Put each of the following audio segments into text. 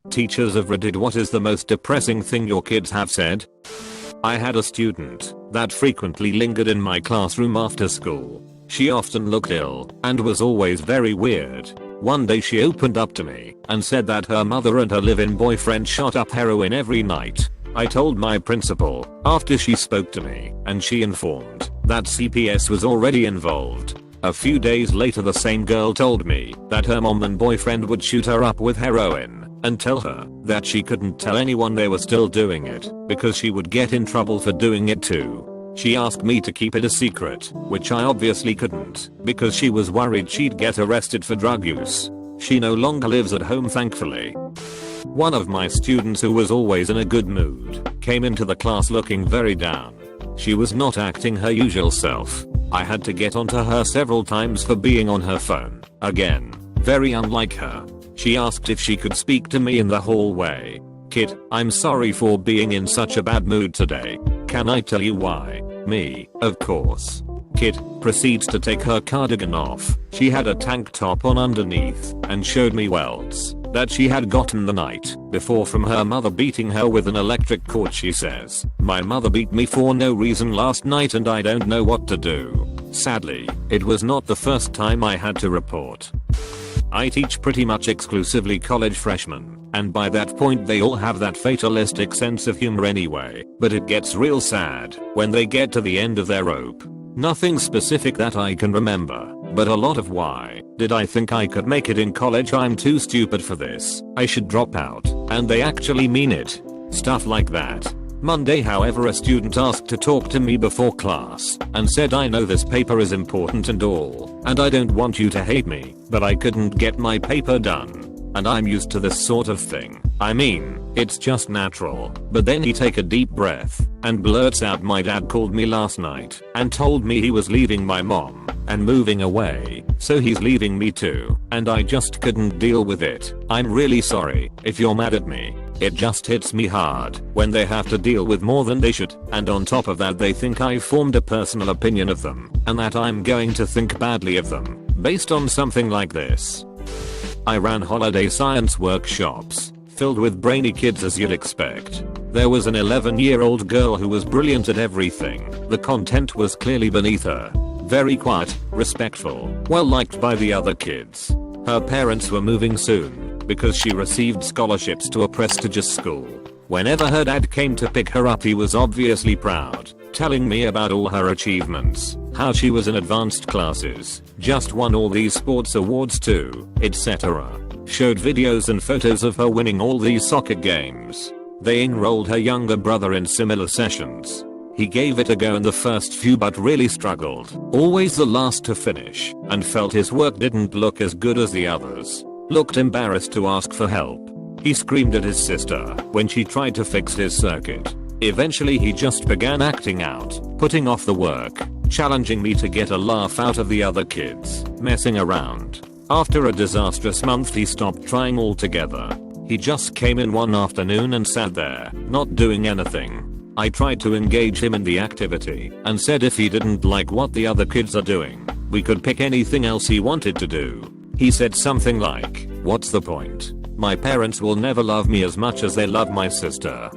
Teachers of Reddit, what is the most depressing thing your kids have said? I had a student that frequently lingered in my classroom after school. She often looked ill and was always very weird. One day she opened up to me and said that her mother and her live-in boyfriend shot up heroin every night. I told my principal after she spoke to me, and she informed that CPS was already involved. A few days later the same girl told me that her mom and boyfriend would shoot her up with heroin and tell her that she couldn't tell anyone they were still doing it because she would get in trouble for doing it too. She asked me to keep it a secret, which I obviously couldn't because she was worried she'd get arrested for drug use. She no longer lives at home, thankfully. One of my students, who was always in a good mood, came into the class looking very down. She was not acting her usual self. I had to get onto her several times for being on her phone. Again, very unlike her. She asked if she could speak to me in the hallway. Kid, I'm sorry for being in such a bad mood today. Can I tell you why? Me, of course. Kid proceeds to take her cardigan off. She had a tank top on underneath and showed me welts that she had gotten the night before from her mother beating her with an electric cord. She says, "My mother beat me for no reason last night and I don't know what to do." Sadly, it was not the first time I had to report. I teach pretty much exclusively college freshmen, and by that point they all have that fatalistic sense of humor anyway, but it gets real sad when they get to the end of their rope. Nothing specific that I can remember, but a lot of why did I think I could make it in college? I'm too stupid for this. I should drop out. And they actually mean it. Stuff like that. Monday, however, a student asked to talk to me before class and said, "I know this paper is important and all, and I don't want you to hate me, but I couldn't get my paper done. And I'm used to this sort of thing. I mean, it's just natural." But then he take a deep breath and blurts out, "My dad called me last night and told me he was leaving my mom and moving away, so he's leaving me too, and I just couldn't deal with it. I'm really sorry if you're mad at me. It just hits me hard when they have to deal with more than they should, and on top of that they think I've formed a personal opinion of them and that I'm going to think badly of them based on something like this." I ran holiday science workshops filled with brainy kids, as you'd expect. There was an 11-year-old girl who was brilliant at everything. The content was clearly beneath her. Very quiet, respectful, well liked by the other kids. Her parents were moving soon because she received scholarships to a prestigious school. Whenever her dad came to pick her up, he was obviously proud, telling me about all her achievements, how she was in advanced classes, just won all these sports awards too, etc. Showed videos and photos of her winning all these soccer games. They enrolled her younger brother in similar sessions. He gave it a go in the first few but really struggled, always the last to finish, and felt his work didn't look as good as the others. Looked embarrassed to ask for help. He screamed at his sister when she tried to fix his circuit. Eventually he just began acting out, putting off the work, challenging me to get a laugh out of the other kids, messing around. After a disastrous month he stopped trying altogether. He just came in one afternoon and sat there, not doing anything. I tried to engage him in the activity and said if he didn't like what the other kids are doing, we could pick anything else he wanted to do. He said something like, "What's the point? My parents will never love me as much as they love my sister."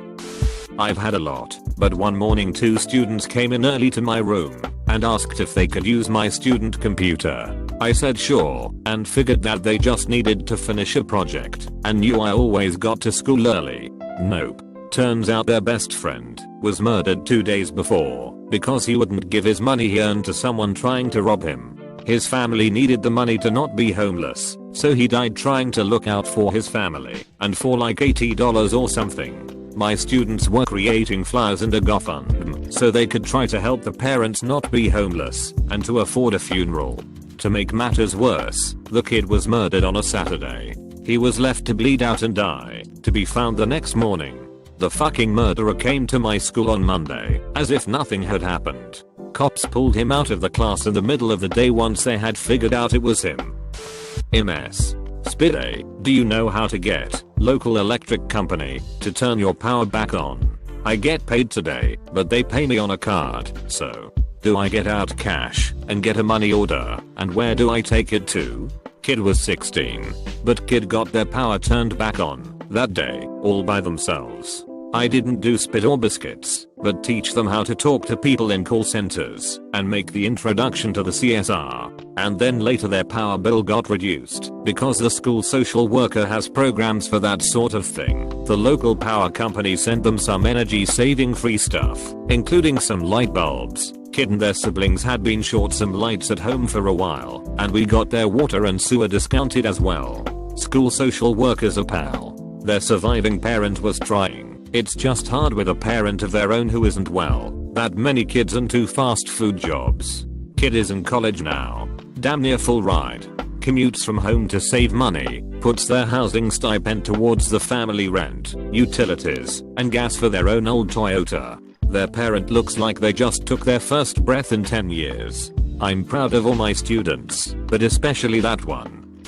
I've had a lot, but one morning 2 students came in early to my room and asked if they could use my student computer. I said sure, and figured that they just needed to finish a project and knew I always got to school early. Nope. Turns out their best friend was murdered 2 days before because he wouldn't give his money he earned to someone trying to rob him. His family needed the money to not be homeless, so he died trying to look out for his family, and for like $80 or something. My students were creating flyers and a GoFundMe so they could try to help the parents not be homeless and to afford a funeral. To make matters worse, the kid was murdered on a Saturday. He was left to bleed out and die, to be found the next morning. The fucking murderer came to my school on Monday, as if nothing had happened. Cops pulled him out of the class in the middle of the day once they had figured out it was him. MS. Spide, do you know how to get local electric company to turn your power back on? I get paid today, but they pay me on a card, so do I get out cash and get a money order, and where do I take it to? Kid was 16, but kid got their power turned back on. that day, all by themselves. I didn't do spit or biscuits, but teach them how to talk to people in call centers and make the introduction to the CSR. And then later their power bill got reduced because the school social worker has programs for that sort of thing. The local power company sent them some energy saving free stuff, including some light bulbs. Kid and their siblings had been short some lights at home for a while, and we got their water and sewer discounted as well. School social workers are pal. Their surviving parent was trying. It's just hard with a parent of their own who isn't well. That many kids and 2 fast food jobs. Kid is in college now. Damn near full ride. Commutes from home to save money. Puts their housing stipend towards the family rent, utilities, and gas for their own old Toyota. Their parent looks like they just took their first breath in 10 years. I'm proud of all my students, but especially that one.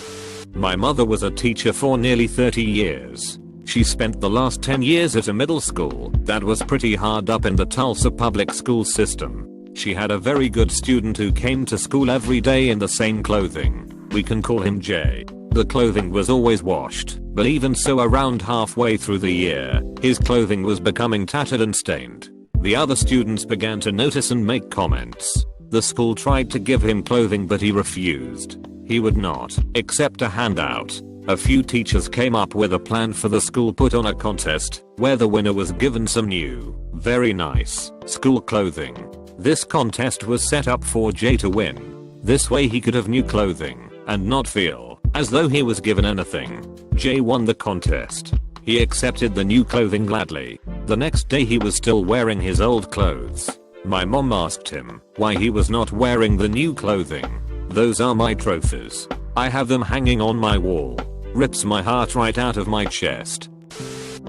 My mother was a teacher for nearly 30 years. She spent the last 10 years at a middle school that was pretty hard up in the Tulsa public school system. She had a very good student who came to school every day in the same clothing. We can call him Jay. The clothing was always washed, but even so around halfway through the year, his clothing was becoming tattered and stained. The other students began to notice and make comments. The school tried to give him clothing but he refused. He would not accept a handout. A few teachers came up with a plan for the school put on a contest, where the winner was given some new, very nice, school clothing. This contest was set up for Jay to win. This way he could have new clothing, and not feel as though he was given anything. Jay won the contest. He accepted the new clothing gladly. The next day he was still wearing his old clothes. My mom asked him why he was not wearing the new clothing. Those are my trophies. I have them hanging on my wall. Rips my heart right out of my chest.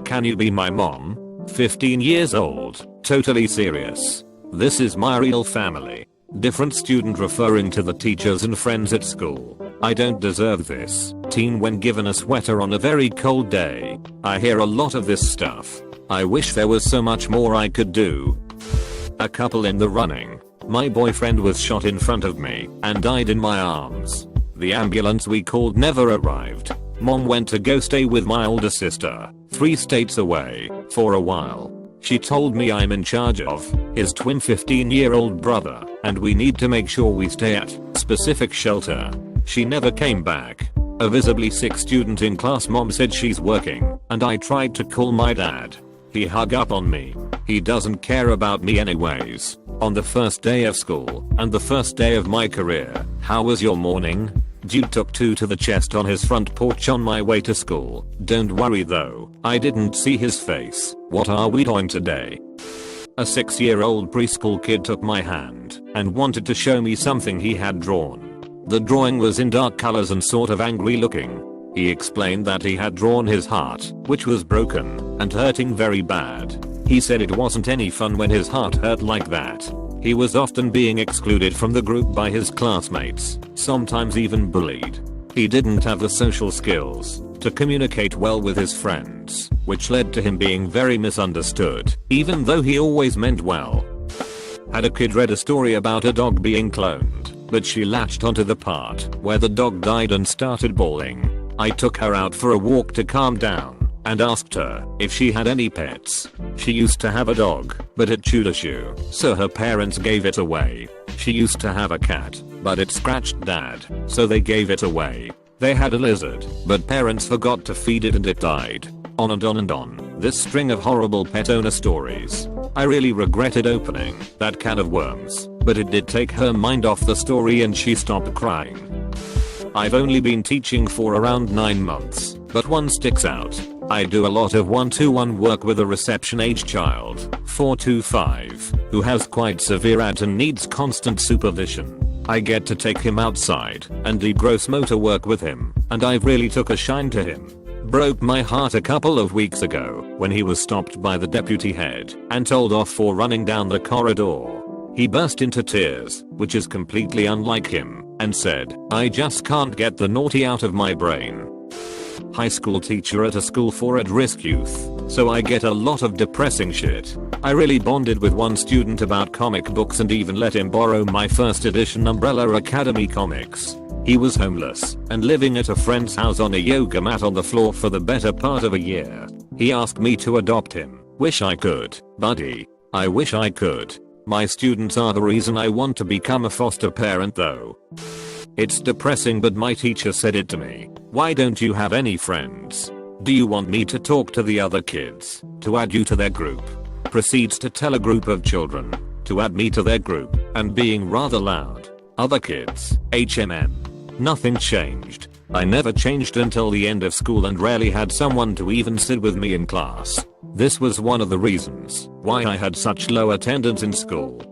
Can you be my mom? 15 years old, totally serious. This is my real family. Different student referring to the teachers and friends at school. I don't deserve this. Teen when given a sweater on a very cold day. I hear a lot of this stuff. I wish there was so much more I could do. A couple in the running. My boyfriend was shot in front of me and died in my arms. The ambulance we called never arrived. Mom went to go stay with my older sister, 3 states away, for a while. She told me I'm in charge of his twin 15-year-old brother, and we need to make sure we stay at specific shelter. She never came back. A visibly sick student in class mom said she's working, and I tried to call my dad. He hung up on me. He doesn't care about me anyways. On the first day of school, and the first day of my career, how was your morning? Dude took 2 to the chest on his front porch on my way to school. Don't worry though, I didn't see his face. What are we doing today? A 6-year-old preschool kid took my hand and wanted to show me something he had drawn. The drawing was in dark colors and sort of angry looking. He explained that he had drawn his heart, which was broken and hurting very bad. He said it wasn't any fun when his heart hurt like that. He was often being excluded from the group by his classmates, sometimes even bullied. He didn't have the social skills to communicate well with his friends, which led to him being very misunderstood, even though he always meant well. Had a kid read a story about a dog being cloned, but she latched onto the part where the dog died and started bawling. I took her out for a walk to calm down and asked her if she had any pets. She used to have a dog, but it chewed a shoe, so her parents gave it away. She used to have a cat, but it scratched dad, so they gave it away. They had a lizard, but parents forgot to feed it and it died. On and on and on. This string of horrible pet owner stories. I really regretted opening that can of worms, but it did take her mind off the story and she stopped crying. I've only been teaching for around 9 months, but one sticks out. I do a lot of one-to-one work with a reception age child, 4 to 5, who has quite severe ADD and needs constant supervision. I get to take him outside and do gross motor work with him, and I've really took a shine to him. Broke my heart a couple of weeks ago when he was stopped by the deputy head and told off for running down the corridor. He burst into tears, which is completely unlike him, and said, "I just can't get the naughty out of my brain." High school teacher at a school for at-risk youth, so I get a lot of depressing shit. I really bonded with one student about comic books and even let him borrow my first edition Umbrella Academy comics. He was homeless and living at a friend's house on a yoga mat on the floor for the better part of a year. He asked me to adopt him. Wish I could, buddy. I wish I could. My students are the reason I want to become a foster parent though. It's depressing, but my teacher said it to me. Why don't you have any friends? Do you want me to talk to the other kids? To add you to their group? Proceeds to tell a group of children to add me to their group, and being rather loud. Other kids, HMM. Nothing changed. I never changed until the end of school and rarely had someone to even sit with me in class. This was one of the reasons why I had such low attendance in school.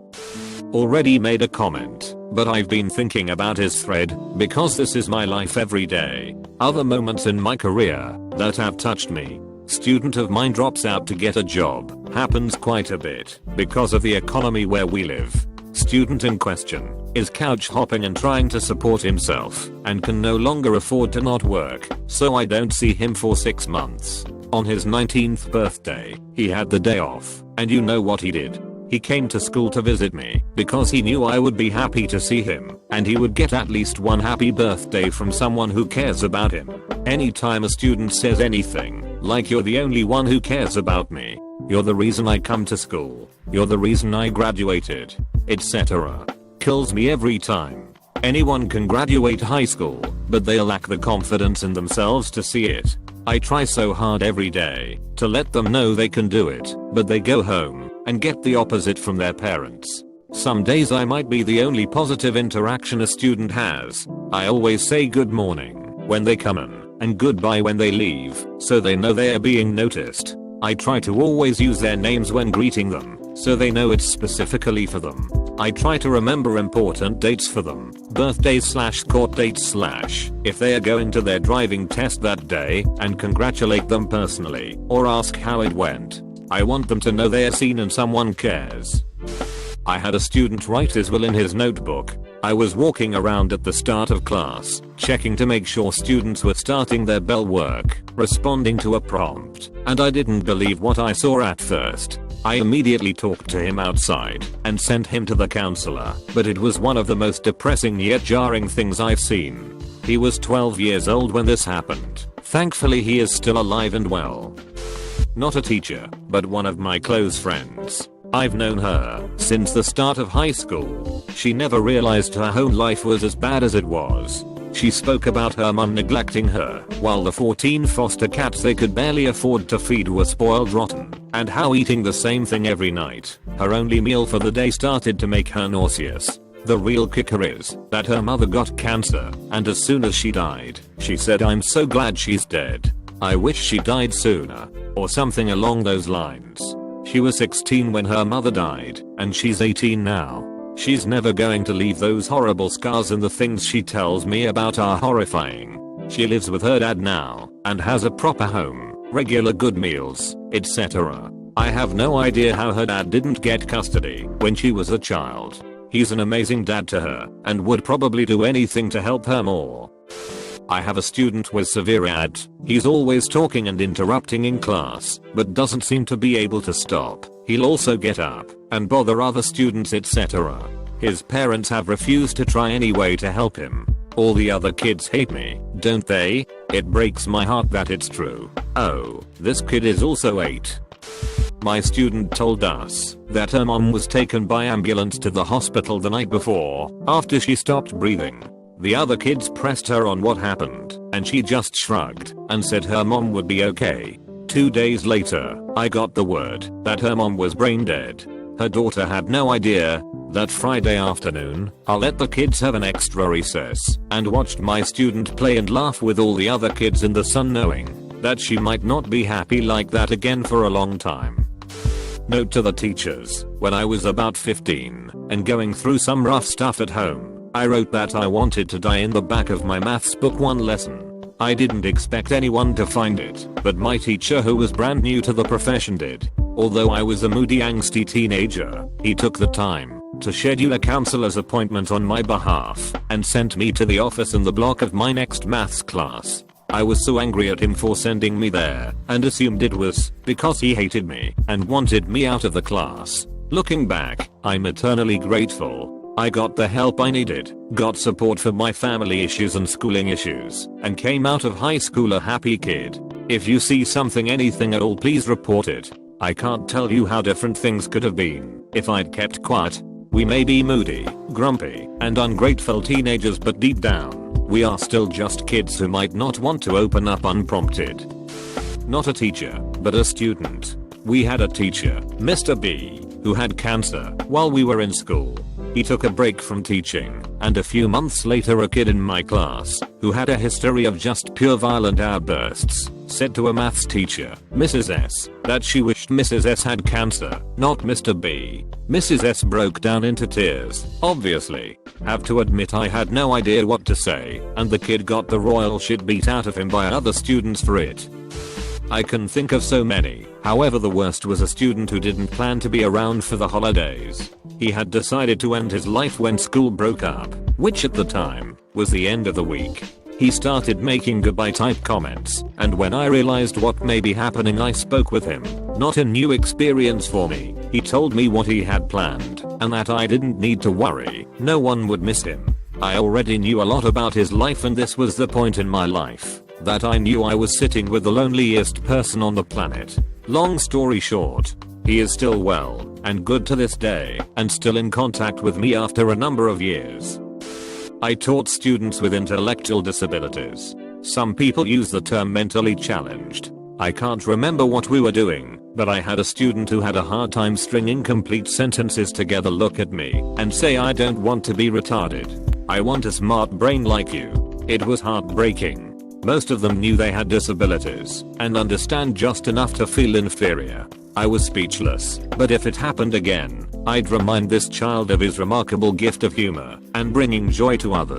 Already made a comment, but I've been thinking about his thread because this is my life every day. Other moments in my career that have touched me. Student of mine drops out to get a job. Happens quite a bit because of the economy where we live. Student in question is couch hopping and trying to support himself and can no longer afford to not work, so I don't see him for 6 months. On his 19th birthday, he had the day off, and you know what he did? He came to school to visit me because he knew I would be happy to see him and he would get at least one happy birthday from someone who cares about him. Anytime a student says anything, like you're the only one who cares about me, you're the reason I come to school, you're the reason I graduated, etc. Kills me every time. Anyone can graduate high school, but they lack the confidence in themselves to see it. I try so hard every day to let them know they can do it, but they go home and get the opposite from their parents. Some days I might be the only positive interaction a student has. I always say good morning when they come in and goodbye when they leave, so they know they are being noticed. I try to always use their names when greeting them, so they know it's specifically for them. I try to remember important dates for them, birthdays/court dates/ if they are going to their driving test that day, and congratulate them personally, or ask how it went. I want them to know they are seen and someone cares. I had a student write his will in his notebook. I was walking around at the start of class, checking to make sure students were starting their bell work, responding to a prompt, and I didn't believe what I saw at first. I immediately talked to him outside and sent him to the counselor, but it was one of the most depressing yet jarring things I've seen. He was 12 years old when this happened. Thankfully he is still alive and well. Not a teacher, but one of my close friends. I've known her since the start of high school. She never realized her home life was as bad as it was. She spoke about her mum neglecting her, while the 14 foster cats they could barely afford to feed were spoiled rotten, and how eating the same thing every night, her only meal for the day, started to make her nauseous. The real kicker is that her mother got cancer, and as soon as she died, she said, "I'm so glad she's dead. I wish she died sooner," or something along those lines. She was 16 when her mother died, and she's 18 now. She's never going to leave those horrible scars, and the things she tells me about are horrifying. She lives with her dad now, and has a proper home, regular good meals, etc. I have no idea how her dad didn't get custody when she was a child. He's an amazing dad to her, and would probably do anything to help her more. I have a student with severe AD. He's always talking and interrupting in class, but doesn't seem to be able to stop. He'll also get up and bother other students, etc. His parents have refused to try any way to help him. All the other kids hate me, don't they? It breaks my heart that it's true. Oh, this kid is also 8. My student told us that her mom was taken by ambulance to the hospital the night before after she stopped breathing. The other kids pressed her on what happened, and she just shrugged and said her mom would be okay. 2 days later, I got the word that her mom was brain dead. Her daughter had no idea. That Friday afternoon, I let the kids have an extra recess and watched my student play and laugh with all the other kids in the sun, knowing that she might not be happy like that again for a long time. Note to the teachers: when I was about 15 and going through some rough stuff at home, I wrote that I wanted to die in the back of my maths book one lesson. I didn't expect anyone to find it, but my teacher, who was brand new to the profession, did. Although I was a moody, angsty teenager, he took the time to schedule a counselor's appointment on my behalf and sent me to the office in the block of my next maths class. I was so angry at him for sending me there and assumed it was because he hated me and wanted me out of the class. Looking back, I'm eternally grateful. I got the help I needed, got support for my family issues and schooling issues, and came out of high school a happy kid. If you see something, anything at all, please report it. I can't tell you how different things could have been if I'd kept quiet. We may be moody, grumpy, and ungrateful teenagers, but deep down, we are still just kids who might not want to open up unprompted. Not a teacher, but a student. We had a teacher, Mr. B, who had cancer while we were in school. He took a break from teaching, and a few months later a kid in my class, who had a history of just pure violent outbursts, said to a maths teacher, Mrs. S, that she wished Mrs. S had cancer, not Mr. B. Mrs. S broke down into tears, obviously. Have to admit I had no idea what to say, and the kid got the royal shit beat out of him by other students for it. I can think of so many. However, the worst was a student who didn't plan to be around for the holidays. He had decided to end his life when school broke up, which at the time was the end of the week. He started making goodbye type comments, and when I realized what may be happening, I spoke with him. Not a new experience for me. He told me what he had planned, and that I didn't need to worry, no one would miss him. I already knew a lot about his life, and this was the point in my life that I knew I was sitting with the loneliest person on the planet. Long story short, he is still well and good to this day, and still in contact with me after a number of years. I taught students with intellectual disabilities. Some people use the term mentally challenged. I can't remember what we were doing, but I had a student who had a hard time stringing complete sentences together look at me and say, I don't want to be retarded. I want a smart brain like you. It was heartbreaking. Most of them knew they had disabilities and understand just enough to feel inferior. I was speechless, but if it happened again, I'd remind this child of his remarkable gift of humor and bringing joy to others.